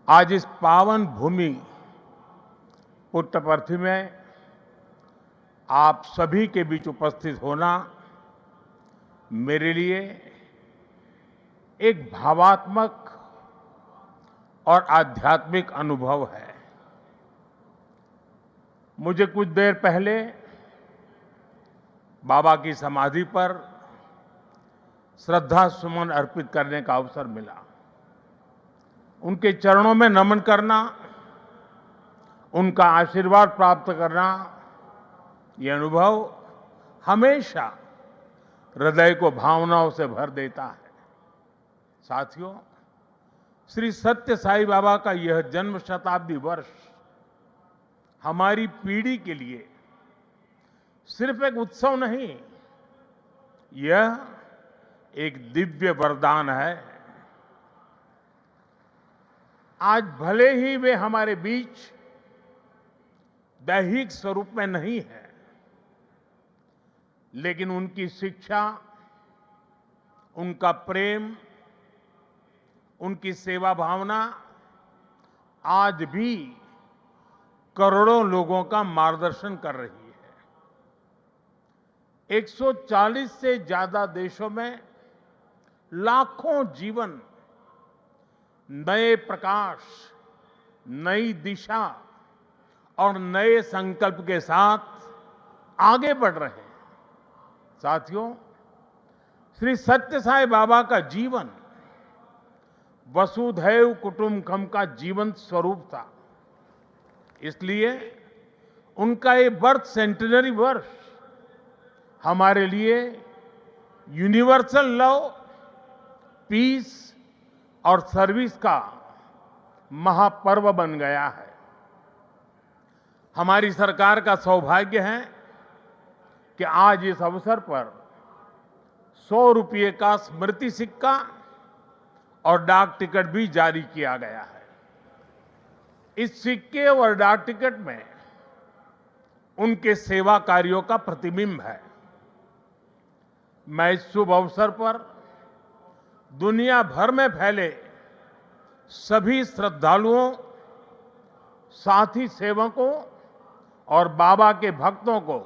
आज इस पावन भूमि पुट्टपर्थी में आप सभी के बीच उपस्थित होना मेरे लिए एक भावात्मक और आध्यात्मिक अनुभव है। मुझे कुछ देर पहले बाबा की समाधि पर श्रद्धा सुमन अर्पित करने का अवसर मिला। उनके चरणों में नमन करना, उनका आशीर्वाद प्राप्त करना, ये अनुभव हमेशा हृदय को भावनाओं से भर देता है। साथियों, श्री सत्य साईं बाबा का यह जन्म शताब्दी वर्ष हमारी पीढ़ी के लिए सिर्फ एक उत्सव नहीं, यह एक दिव्य वरदान है। आज भले ही वे हमारे बीच दैहिक स्वरूप में नहीं है, लेकिन उनकी शिक्षा, उनका प्रेम, उनकी सेवा भावना आज भी करोड़ों लोगों का मार्गदर्शन कर रही है। 140 से ज्यादा देशों में लाखों जीवन नए प्रकाश, नई दिशा और नए संकल्प के साथ आगे बढ़ रहे हैं। साथियों, श्री सत्य साईं बाबा का जीवन वसुधैव कुटुंबकम का जीवंत स्वरूप था। इसलिए उनका ये बर्थ सेंटिनरी वर्ष हमारे लिए यूनिवर्सल लव, पीस और सर्विस का महापर्व बन गया है। हमारी सरकार का सौभाग्य है कि आज इस अवसर पर 100 रुपये का स्मृति सिक्का और डाक टिकट भी जारी किया गया है। इस सिक्के और डाक टिकट में उनके सेवा कार्यों का प्रतिबिंब है। मैं इस शुभ अवसर पर दुनिया भर में फैले सभी श्रद्धालुओं, साथी सेवकों और बाबा के भक्तों को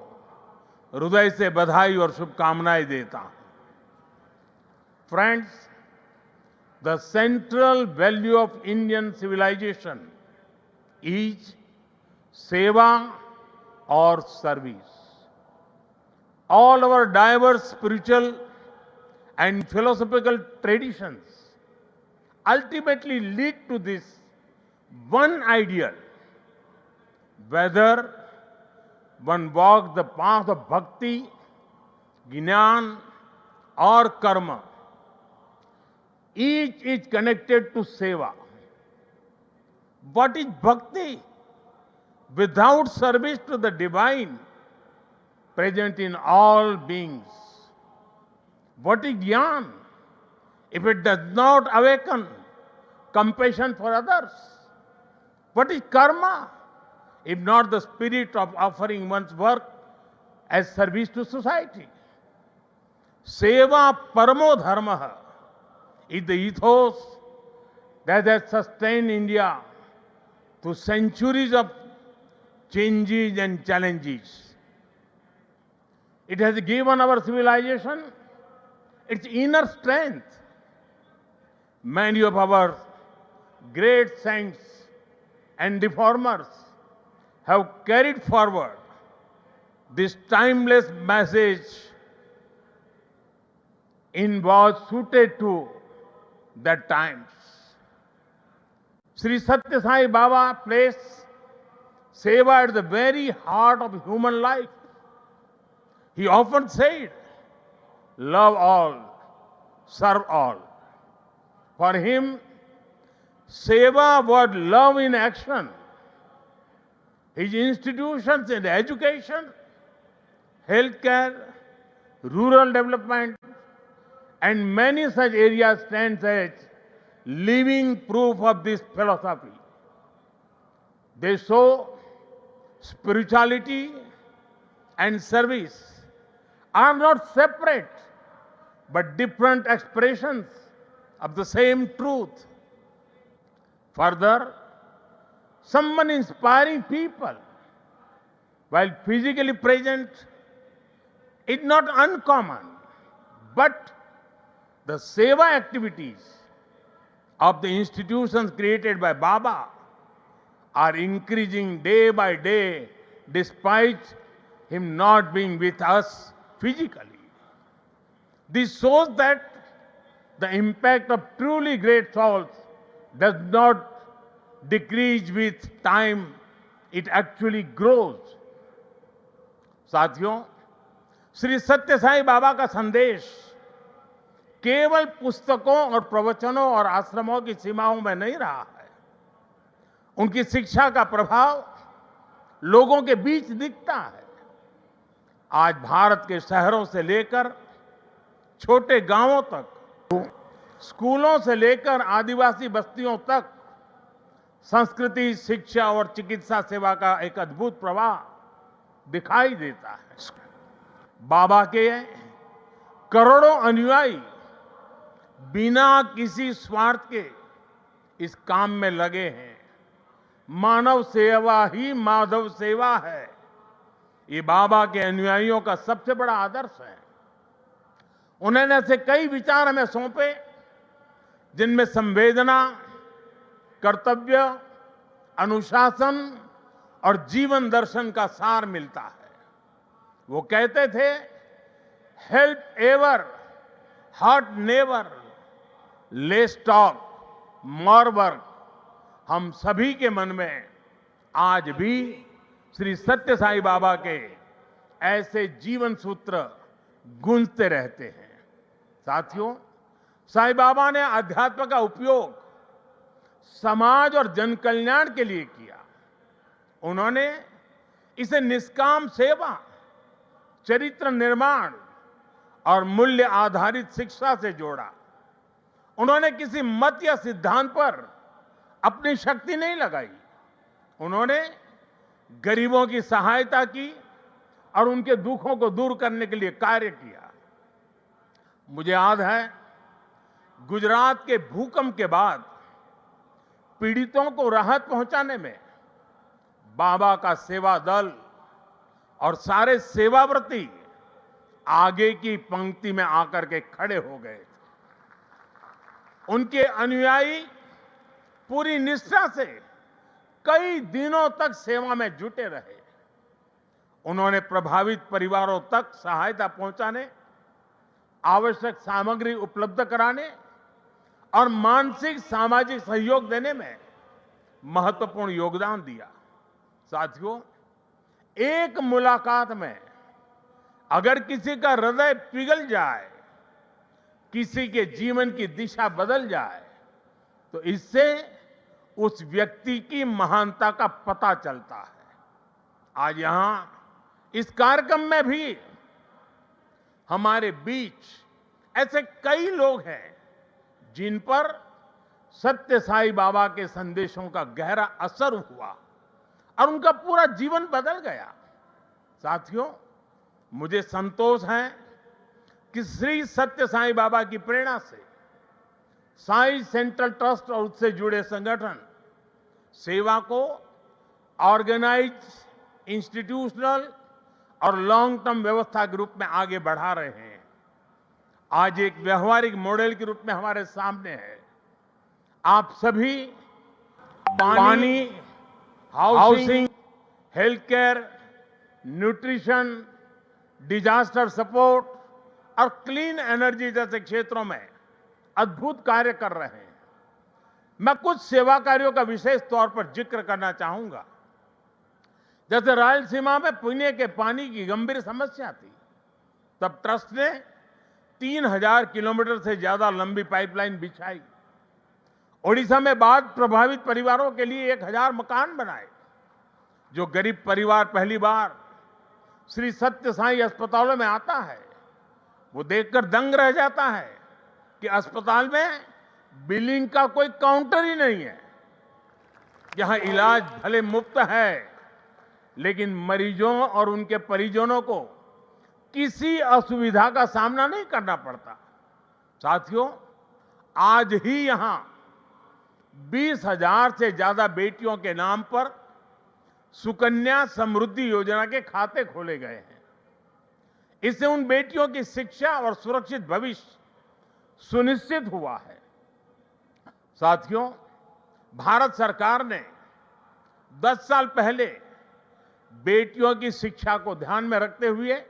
हृदय से बधाई और शुभकामनाएं देता हूं। Friends, the central value of Indian civilization is seva or service. All our diverse spiritual and philosophical traditions ultimately lead to this one ideal. Whether one walks the path of bhakti, jnana or karma, each is connected to seva. What is bhakti? Without service to the divine present in all beings. What is jnana? If it does not awaken compassion for others. What is karma? If not the spirit of offering one's work as service to society. Seva paramo dharma is the ethos that has sustained India through centuries of changes and challenges. It has given our civilization its inner strength. Many of our great saints and reformers have carried forward this timeless message in was suited to that times. Sri Satya Sai Baba placed seva at the very heart of human life. He often said, love all, serve all. For him, seva was love in action. His institutions in education, healthcare, rural development, and many such areas stand as living proof of this philosophy. They show spirituality and service are not separate but different expressions of the same truth. Further, someone inspiring people while physically present is not uncommon, but the seva activities of the institutions created by Baba are increasing day by day despite him not being with us physically. This shows that the impact of truly great souls does not decrease with time, it actually grows. साथियों, श्री सत्य साई बाबा का संदेश केवल पुस्तकों और प्रवचनों और आश्रमों की सीमाओं में नहीं रहा है। उनकी शिक्षा का प्रभाव लोगों के बीच दिखता है। आज भारत के शहरों से लेकर छोटे गांवों तक, स्कूलों से लेकर आदिवासी बस्तियों तक संस्कृति, शिक्षा और चिकित्सा सेवा का एक अद्भुत प्रवाह दिखाई देता है। बाबा के करोड़ों अनुयायी बिना किसी स्वार्थ के इस काम में लगे हैं। मानव सेवा ही माधव सेवा है, ये बाबा के अनुयायियों का सबसे बड़ा आदर्श है। उन्होंने ऐसे कई विचार हमें सौंपे जिनमें संवेदना, कर्तव्य, अनुशासन और जीवन दर्शन का सार मिलता है। वो कहते थे, help ever, hurt never, less talk, more work. हम सभी के मन में आज भी श्री सत्य साई बाबा के ऐसे जीवन सूत्र गूंजते रहते हैं। साथियों, साई बाबा ने अध्यात्म का उपयोग समाज और जन कल्याण के लिए किया। उन्होंने इसे निष्काम सेवा, चरित्र निर्माण और मूल्य आधारित शिक्षा से जोड़ा। उन्होंने किसी मत या सिद्धांत पर अपनी शक्ति नहीं लगाई। उन्होंने गरीबों की सहायता की और उनके दुखों को दूर करने के लिए कार्य किया। मुझे याद है, गुजरात के भूकंप के बाद पीड़ितों को राहत पहुंचाने में बाबा का सेवा दल और सारे सेवाव्रती आगे की पंक्ति में आकर के खड़े हो गए। उनके अनुयायी पूरी निष्ठा से कई दिनों तक सेवा में जुटे रहे। उन्होंने प्रभावित परिवारों तक सहायता पहुंचाने, आवश्यक सामग्री उपलब्ध कराने और मानसिक सामाजिक सहयोग देने में महत्वपूर्ण योगदान दिया। साथियों, एक मुलाकात में अगर किसी का हृदय पिघल जाए, किसी के जीवन की दिशा बदल जाए, तो इससे उस व्यक्ति की महानता का पता चलता है। आज यहां इस कार्यक्रम में भी हमारे बीच ऐसे कई लोग हैं जिन पर सत्य साई बाबा के संदेशों का गहरा असर हुआ और उनका पूरा जीवन बदल गया। साथियों, मुझे संतोष है कि श्री सत्य साई बाबा की प्रेरणा से साई सेंट्रल ट्रस्ट और उससे जुड़े संगठन सेवा को ऑर्गेनाइज, इंस्टीट्यूशनल और लॉन्ग टर्म व्यवस्था के रूप में आगे बढ़ा रहे हैं। आज एक व्यवहारिक मॉडल के रूप में हमारे सामने है। आप सभी पानी, housing, health care, nutrition, disaster support और क्लीन एनर्जी जैसे क्षेत्रों में अद्भुत कार्य कर रहे हैं। मैं कुछ सेवा कार्यों का विशेष तौर पर जिक्र करना चाहूंगा। जैसे रायलसीमा में पीने के पानी की गंभीर समस्या थी, तब ट्रस्ट ने 3000 किलोमीटर से ज्यादा लंबी पाइपलाइन बिछाई। ओडिशा में बाढ़ प्रभावित परिवारों के लिए 1000 मकान बनाए। जो गरीब परिवार पहली बार श्री सत्य साई अस्पतालों में आता है, वो देखकर दंग रह जाता है कि अस्पताल में बिलिंग का कोई काउंटर ही नहीं है। यहां इलाज भले मुफ्त है, लेकिन मरीजों और उनके परिजनों को किसी असुविधा का सामना नहीं करना पड़ता। साथियों, आज ही यहां 20,000 से ज्यादा बेटियों के नाम पर सुकन्या समृद्धि योजना के खाते खोले गए हैं। इससे उन बेटियों की शिक्षा और सुरक्षित भविष्य सुनिश्चित हुआ है। साथियों, भारत सरकार ने 10 साल पहले बेटियों की शिक्षा को ध्यान में रखते हुए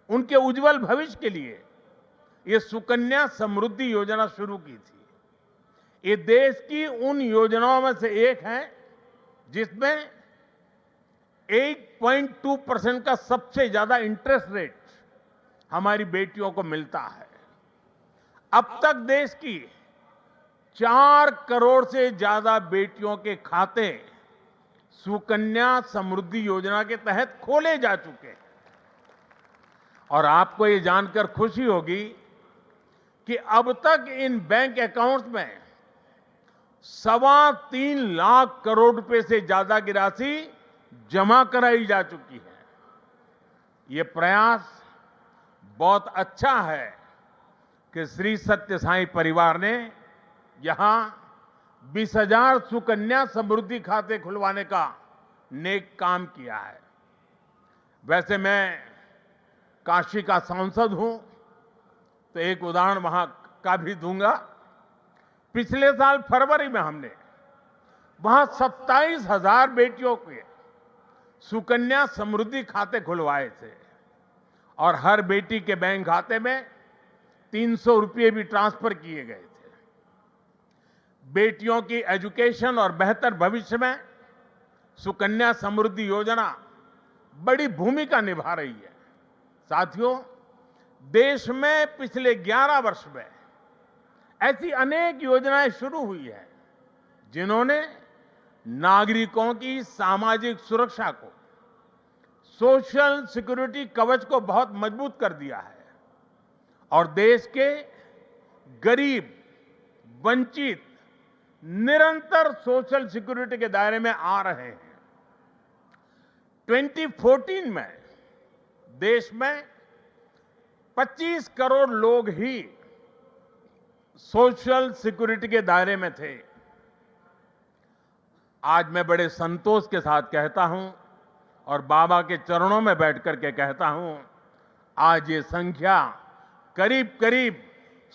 उनके उज्जवल भविष्य के लिए ये सुकन्या समृद्धि योजना शुरू की थी। ये देश की उन योजनाओं में से एक है जिसमें 8.2% का सबसे ज्यादा इंटरेस्ट रेट हमारी बेटियों को मिलता है। अब तक देश की 4 करोड़ से ज्यादा बेटियों के खाते सुकन्या समृद्धि योजना के तहत खोले जा चुके हैं। और आपको ये जानकर खुशी होगी कि अब तक इन बैंक अकाउंट्स में 3.25 लाख करोड़ रुपए से ज्यादा की राशि जमा कराई जा चुकी है। ये प्रयास बहुत अच्छा है कि श्री सत्य साईं परिवार ने यहां 20,000 सुकन्या समृद्धि खाते खुलवाने का नेक काम किया है। वैसे मैं काशी का सांसद हूं, तो एक उदाहरण वहां का भी दूंगा। पिछले साल फरवरी में हमने वहां 27,000 बेटियों के सुकन्या समृद्धि खाते खुलवाए थे और हर बेटी के बैंक खाते में 300 रुपये भी ट्रांसफर किए गए थे। बेटियों की एजुकेशन और बेहतर भविष्य में सुकन्या समृद्धि योजना बड़ी भूमिका निभा रही है। साथियों, देश में पिछले 11 वर्ष में ऐसी अनेक योजनाएं शुरू हुई है जिन्होंने नागरिकों की सामाजिक सुरक्षा को, सोशल सिक्योरिटी कवच को बहुत मजबूत कर दिया है और देश के गरीब, वंचित निरंतर सोशल सिक्योरिटी के दायरे में आ रहे हैं। 2014 में देश में 25 करोड़ लोग ही सोशल सिक्योरिटी के दायरे में थे। आज मैं बड़े संतोष के साथ कहता हूं और बाबा के चरणों में बैठकर के कहता हूं, आज ये संख्या करीब करीब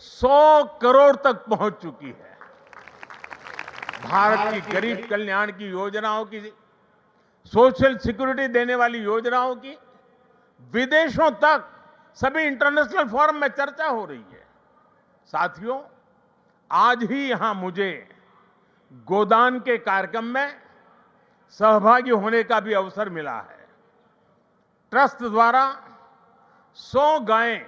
100 करोड़ तक पहुंच चुकी है। भारत की गरीब कल्याण की योजनाओं की, सोशल सिक्योरिटी देने वाली योजनाओं की विदेशों तक सभी इंटरनेशनल फोरम में चर्चा हो रही है। साथियों, आज ही यहां मुझे गोदान के कार्यक्रम में सहभागी होने का भी अवसर मिला है। ट्रस्ट द्वारा 100 गायें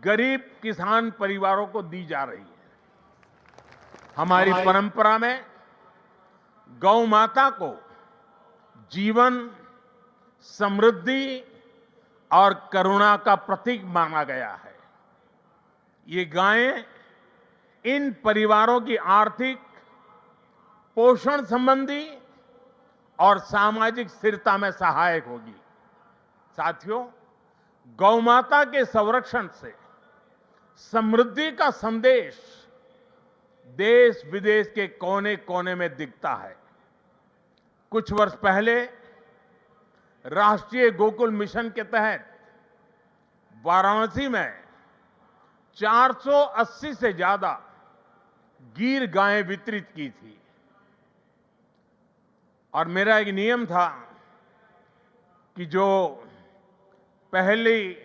गरीब किसान परिवारों को दी जा रही है। हमारी परंपरा में गौ माता को जीवन, समृद्धि और करुणा का प्रतीक माना गया है। ये गायें इन परिवारों की आर्थिक, पोषण संबंधी और सामाजिक स्थिरता में सहायक होगी। साथियों, गौ माता के संरक्षण से समृद्धि का संदेश देश विदेश के कोने कोने में दिखता है। कुछ वर्ष पहले राष्ट्रीय गोकुल मिशन के तहत वाराणसी में 480 से ज्यादा गीर गायें वितरित की थी और मेरा एक नियम था कि जो पहली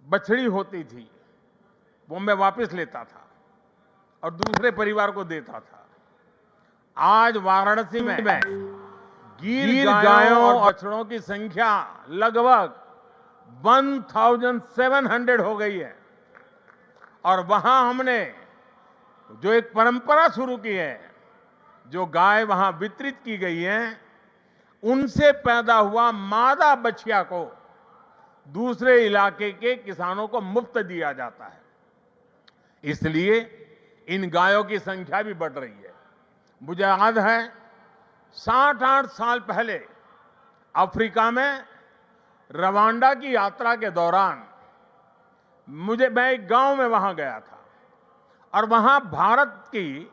बछड़ी होती थी वो मैं वापस लेता था और दूसरे परिवार को देता था। आज वाराणसी में गीर गायों और बछड़ों की संख्या लगभग 1700 हो गई है और वहां हमने जो एक परंपरा शुरू की है, जो गाय वहां वितरित की गई है, उनसे पैदा हुआ मादा बछिया को दूसरे इलाके के किसानों को मुफ्त दिया जाता है। इसलिए इन गायों की संख्या भी बढ़ रही है। मुझे याद है 7-8 साल पहले अफ्रीका में रवांडा की यात्रा के दौरान मैं एक गांव में वहां गया था और वहां भारत की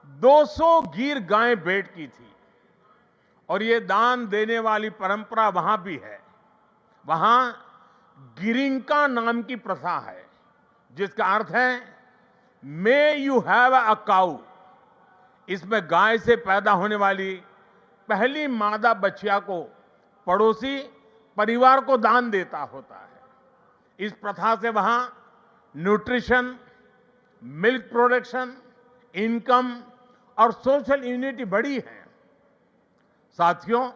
200 गिर गायें भेंट की थी और ये दान देने वाली परंपरा वहां भी है। वहां गिरिंका नाम की प्रथा है जिसका अर्थ है मे यू हैव अ काऊ। इसमें गाय से पैदा होने वाली पहली मादा बछिया को पड़ोसी परिवार को दान देता होता है। इस प्रथा से वहां न्यूट्रिशन, मिल्क प्रोडक्शन, इनकम और सोशल यूनिटी बढ़ी है। साथियों,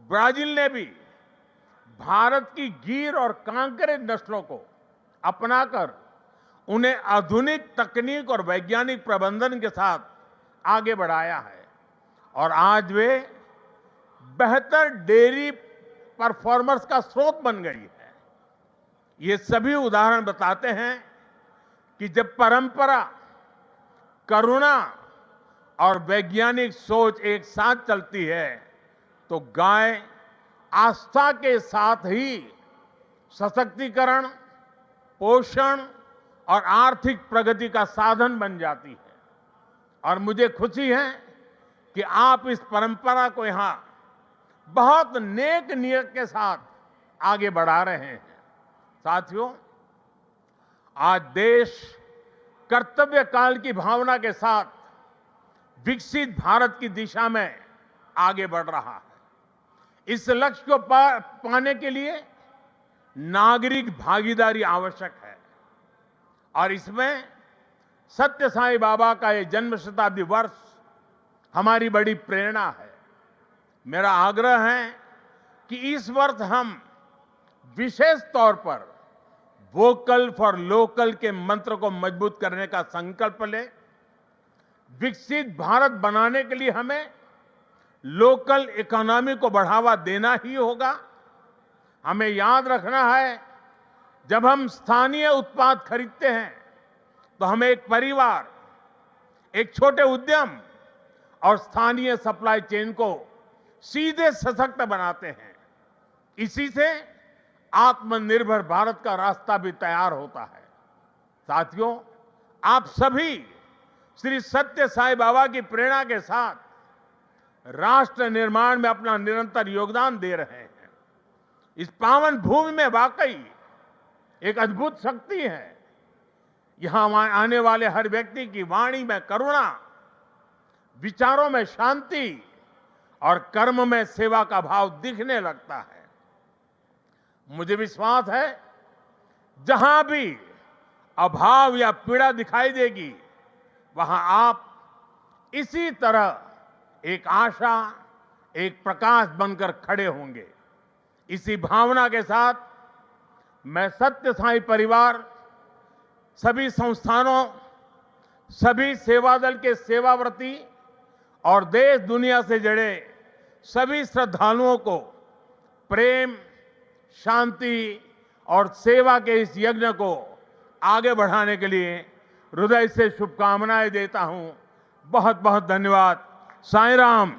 ब्राजील ने भी भारत की गीर और कांकरे नस्लों को अपनाकर उन्हें आधुनिक तकनीक और वैज्ञानिक प्रबंधन के साथ आगे बढ़ाया है और आज वे बेहतर डेयरी परफॉर्मर्स का स्रोत बन गई है। ये सभी उदाहरण बताते हैं कि जब परंपरा, करुणा और वैज्ञानिक सोच एक साथ चलती है तो गाय आस्था के साथ ही सशक्तिकरण, पोषण और आर्थिक प्रगति का साधन बन जाती है। और मुझे खुशी है कि आप इस परंपरा को यहां बहुत नेक नियत के साथ आगे बढ़ा रहे हैं। साथियों, आज देश कर्तव्य काल की भावना के साथ विकसित भारत की दिशा में आगे बढ़ रहा है। इस लक्ष्य को पाने के लिए नागरिक भागीदारी आवश्यक है और इसमें सत्य साईं बाबा का ये जन्म शताब्दी वर्ष हमारी बड़ी प्रेरणा है। मेरा आग्रह है कि इस वर्ष हम विशेष तौर पर वोकल फॉर लोकल के मंत्र को मजबूत करने का संकल्प लें। विकसित भारत बनाने के लिए हमें लोकल इकोनॉमी को बढ़ावा देना ही होगा। हमें याद रखना है, जब हम स्थानीय उत्पाद खरीदते हैं तो हमें एक परिवार, एक छोटे उद्यम और स्थानीय सप्लाई चेन को सीधे सशक्त बनाते हैं। इसी से आत्मनिर्भर भारत का रास्ता भी तैयार होता है। साथियों, आप सभी श्री सत्य साईं बाबा की प्रेरणा के साथ राष्ट्र निर्माण में अपना निरंतर योगदान दे रहे हैं। इस पावन भूमि में वाकई एक अद्भुत शक्ति है। यहां आने वाले हर व्यक्ति की वाणी में करुणा, विचारों में शांति और कर्म में सेवा का भाव दिखने लगता है। मुझे विश्वास है, जहां भी अभाव या पीड़ा दिखाई देगी वहां आप इसी तरह एक आशा, एक प्रकाश बनकर खड़े होंगे। इसी भावना के साथ मैं सत्य साईं परिवार, सभी संस्थानों, सभी सेवा दल के सेवाव्रती और देश दुनिया से जुड़े सभी श्रद्धालुओं को प्रेम, शांति और सेवा के इस यज्ञ को आगे बढ़ाने के लिए हृदय से शुभकामनाएं देता हूं। बहुत बहुत धन्यवाद। साईं राम।